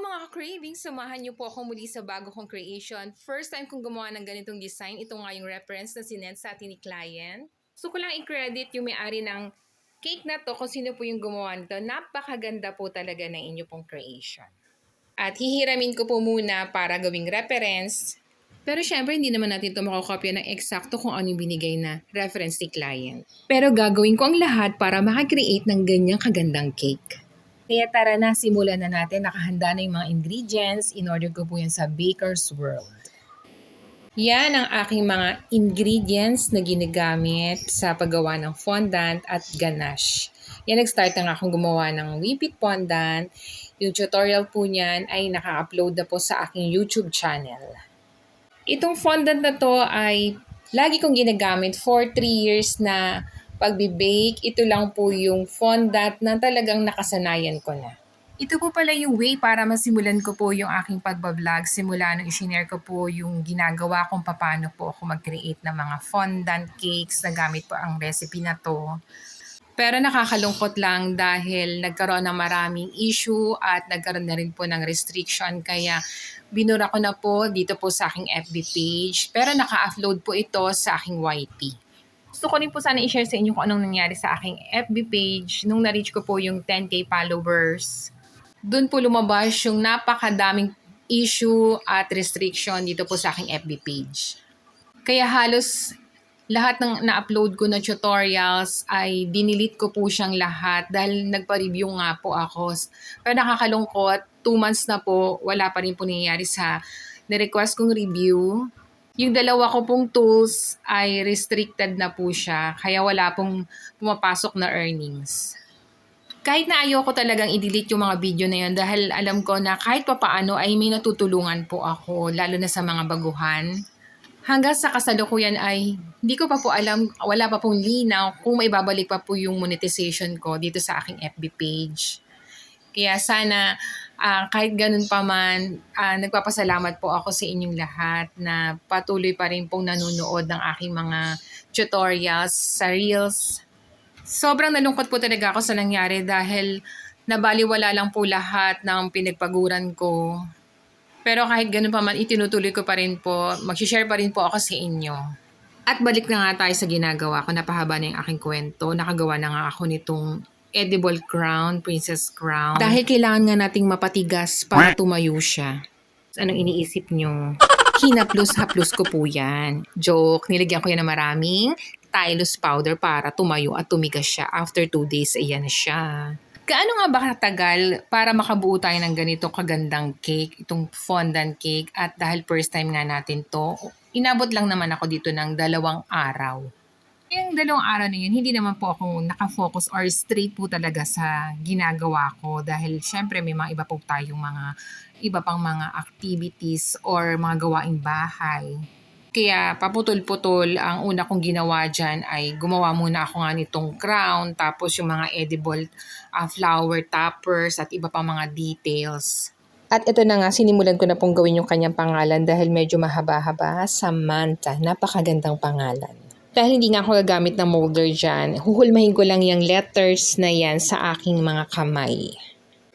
mga ka-craving, samahan niyo po ako muli sa bago kong creation. First time kong gumawa ng ganitong design. Ito nga yung reference na sinend sa atin ni client. So ko lang i-credit yung may-ari ng cake na to kung sino po yung gumawa nito. Napakaganda po talaga ng inyo pong creation. At hihiramin ko po muna para gawing reference. Pero syempre, hindi naman natin ito makakopya ng eksakto kung ano yung binigay na reference ni client. Pero gagawin ko ang lahat para makakreate ng ganyang kagandang cake. Kaya tara na, simulan na natin. Nakahanda na yung mga ingredients. In-order ko po yan sa Baker's World. Yan ang aking mga ingredients na ginagamit sa paggawa ng fondant at ganache. Yan, nag-start na nga akong gumawa ng whipped fondant. Yung tutorial po niyan ay naka-upload na po sa aking YouTube channel. Itong fondant na to ay lagi kong ginagamit for 3 years na pagbe-bake. Ito lang po yung fondant na talagang nakasanayan ko na. Ito po pala yung way para masimulan ko po yung aking pagbablog. Simula nung i-share ko po yung ginagawa kung paano po ako mag-create ng mga fondant cakes na gamit po ang recipe na to. Pero nakakalungkot lang dahil nagkaroon ng maraming issue at nagkaroon na rin po ng restriction. Kaya binura ko na po dito po sa aking FB page. Pero naka-upload po ito sa aking YT. Gusto ko rin po sana i-share sa inyo kung anong nangyari sa aking FB page nung na-reach ko po yung 10K followers. Doon po lumabas yung napakadaming issue at restriction dito po sa aking FB page. Kaya halos lahat ng na-upload ko na tutorials ay dinilit ko po siyang lahat dahil nagpa-review nga po ako. Pero nakakalungkot, 2 months na po, wala pa rin po nangyayari sa na-request kong review. Yung dalawa ko pong tools ay restricted na po siya, kaya wala pong pumapasok na earnings. Kahit na ayoko talagang i-delete yung mga video na yun dahil alam ko na kahit papaano ay may natutulungan po ako, lalo na sa mga baguhan. Hanggang sa kasalukuyan ay hindi ko pa po alam, wala pa pong linaw kung may babalik pa po yung monetization ko dito sa aking FB page. Kaya sana kahit ganun pa man, nagpapasalamat po ako sa inyong lahat na patuloy pa rin pong nanonood ng aking mga tutorials sa Reels. Sobrang nalungkot po talaga ako sa nangyari dahil nabaliwala lang po lahat ng pinagpaguran ko. Pero kahit ganun pa man, itinutuloy ko pa rin po, mag-share pa rin po ako sa inyo. At balik na nga tayo sa ginagawa ko, napahaba na yung aking kwento. Nakagawa na nga ako nitong edible crown, princess crown. Dahil kailangan nga nating mapatigas para tumayo siya. Anong iniisip nyo? Hinaplos-haplos ko po yan. Joke, nilagyan ko yan ng maraming Tylose powder para tumayo at tumigas siya. After 2 days, ayan na siya. Gaano nga ba katagal para makabuo tayo ng ganito kagandang cake, itong fondant cake, at dahil first time nga natin to, inabot lang naman ako dito ng 2 araw. Yung 2 araw na yun, hindi naman po ako nakafocus or straight po talaga sa ginagawa ko dahil syempre may mga iba po tayong mga iba pang mga activities or mga gawaing bahay. Kaya paputol-putol, ang una kong ginawa dyan ay gumawa muna ako nga nitong crown, tapos yung mga edible flower toppers at iba pang mga details. At ito na nga, sinimulan ko na pong gawin yung kanyang pangalan dahil medyo mahaba-haba. Samantha, napakagandang pangalan. Dahil hindi nga ako gagamit ng molder dyan, huhulmahin ko lang yung letters na yan sa aking mga kamay.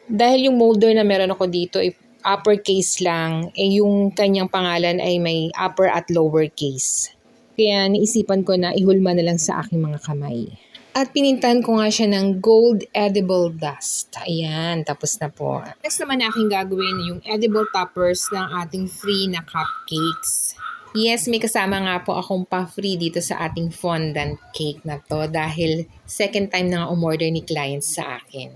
Dahil yung molder na meron ako dito ay uppercase lang, yung kanyang pangalan ay may upper at lower case. Kaya naisipan ko na ihulma na lang sa aking mga kamay. At pinintahan ko nga siya ng gold edible dust. Ayan, tapos na po. Next naman na aking gagawin yung edible toppers ng ating free na cupcakes. Yes, may kasama nga po akong pa-free dito sa ating fondant cake na to dahil second time na nga umorder ni client sa akin.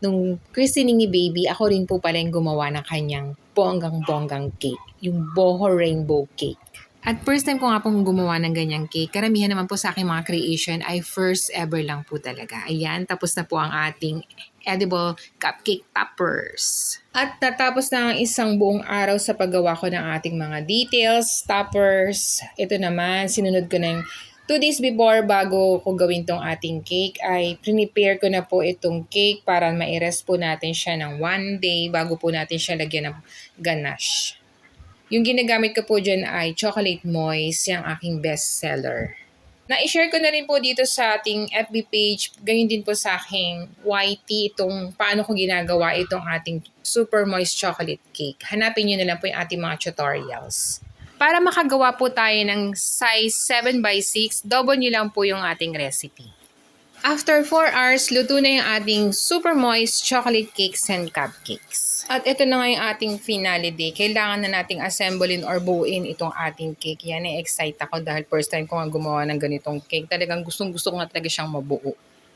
Nung christening ni baby, ako rin po pala yung gumawa ng kanyang bonggang-bonggang cake, yung boho rainbow cake. At first time ko nga pong gumawa ng ganyang cake, karamihan naman po sa aking mga creation ay first ever lang po talaga. Ayan, tapos na po ang ating edible cupcake toppers. At natapos na ang isang buong araw sa paggawa ko ng ating mga details, toppers. Ito naman, sinunod ko na yung 2 days before bago ko gawin tong ating cake ay prepare ko na po itong cake para ma-rest po natin siya ng 1 day bago po natin siya lagyan ng ganache. Yung ginagamit ko po dyan ay chocolate moist, yung aking best seller. Na-share ko na rin po dito sa ating FB page, gayon din po sa aking YT itong paano ko ginagawa itong ating super moist chocolate cake. Hanapin nyo na lang po yung ating mga tutorials. Para makagawa po tayo ng size 7 by 6, double nyo lang po yung ating recipe. After 4 hours, luto na yung ating super moist chocolate cakes and cupcakes. At ito na nga yung ating finale day. Kailangan na nating assemblein or buuin itong ating cake. Yan, na-excite ako dahil first time ko nga gumawa ng ganitong cake. Talagang gustong-gusto ko nga talaga siyang mabuo.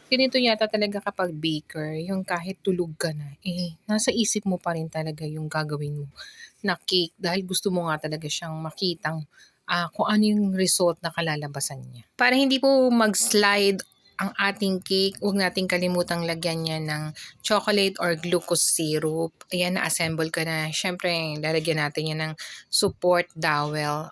Ganito yata talaga kapag baker, yung kahit tulog ka na, nasa isip mo pa rin talaga yung gagawin mo na cake dahil gusto mo nga talaga siyang makitang kung ano yung result na kalalabasan niya. Para hindi po mag-slide ang ating cake, huwag nating kalimutang lagyan niya ng chocolate or glucose syrup. Ayan, na-assemble ka na. Siyempre, lalagyan natin yan ng support dowel.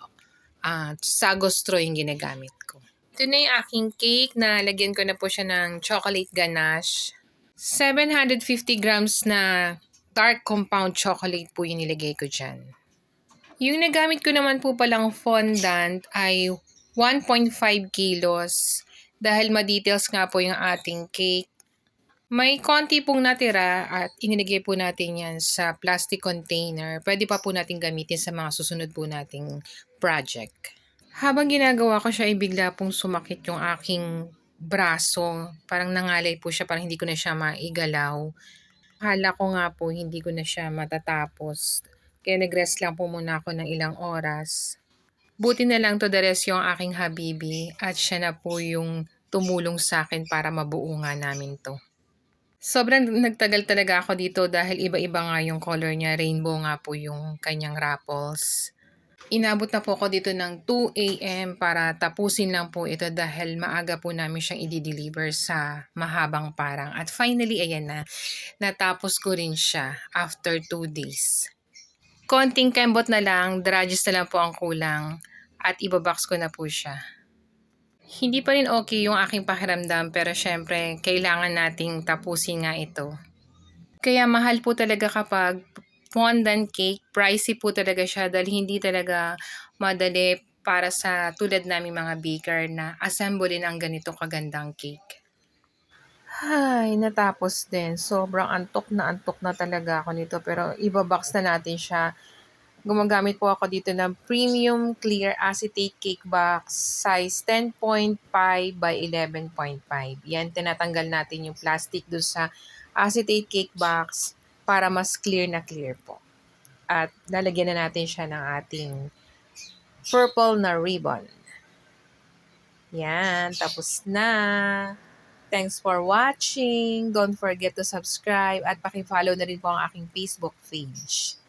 Sago straw yung ginagamit ko. Ito na yung aking cake na lagyan ko na po siya ng chocolate ganache. 750 grams na dark compound chocolate po yung nilagay ko dyan. Yung nagamit ko naman po palang fondant ay 1.5 kilos dahil ma-details nga po yung ating cake. May konti pong natira at inilagay po natin yan sa plastic container. Pwede pa po natin gamitin sa mga susunod po nating project. Habang ginagawa ko siya, bigla pong sumakit yung aking braso. Parang nangalay po siya, parang hindi ko na siya maigalaw. Akala ko nga po hindi ko na siya matatapos. Kaya nag-rest lang po muna ako ng ilang oras. Buti na lang to the rest yung aking habibi at siya na po yung tumulong sa akin para mabuo nga namin to. Sobrang nagtagal talaga ako dito dahil iba-iba nga yung color niya. Rainbow nga po yung kanyang raffles. Inabot na po ako dito ng 2 a.m. para tapusin lang po ito dahil maaga po namin siyang i-deliver sa mahabang parang. At finally, ayan na. Natapos ko rin siya after 2 days. Konting kembot na lang, drudges na lang po ang kulang at ibabox ko na po siya. Hindi pa rin okay yung aking pakiramdam pero syempre kailangan nating tapusin nga ito. Kaya mahal po talaga kapag fondant cake, pricey po talaga siya dahil hindi talaga madali para sa tulad namin mga baker na assemblein ang ganito kagandang cake. Ay, natapos din. Sobrang antok na talaga ako nito pero ibabox na natin siya. Gumagamit po ako dito ng premium clear acetate cake box size 10.5 by 11.5. Yan, tinatanggal natin yung plastic dun sa acetate cake box para mas clear po. At lalagyan na natin siya ng ating purple na ribbon. Yan, tapos na. Thanks for watching. Don't forget to subscribe at paki-follow na rin po ang aking Facebook page.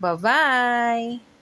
Bye-bye!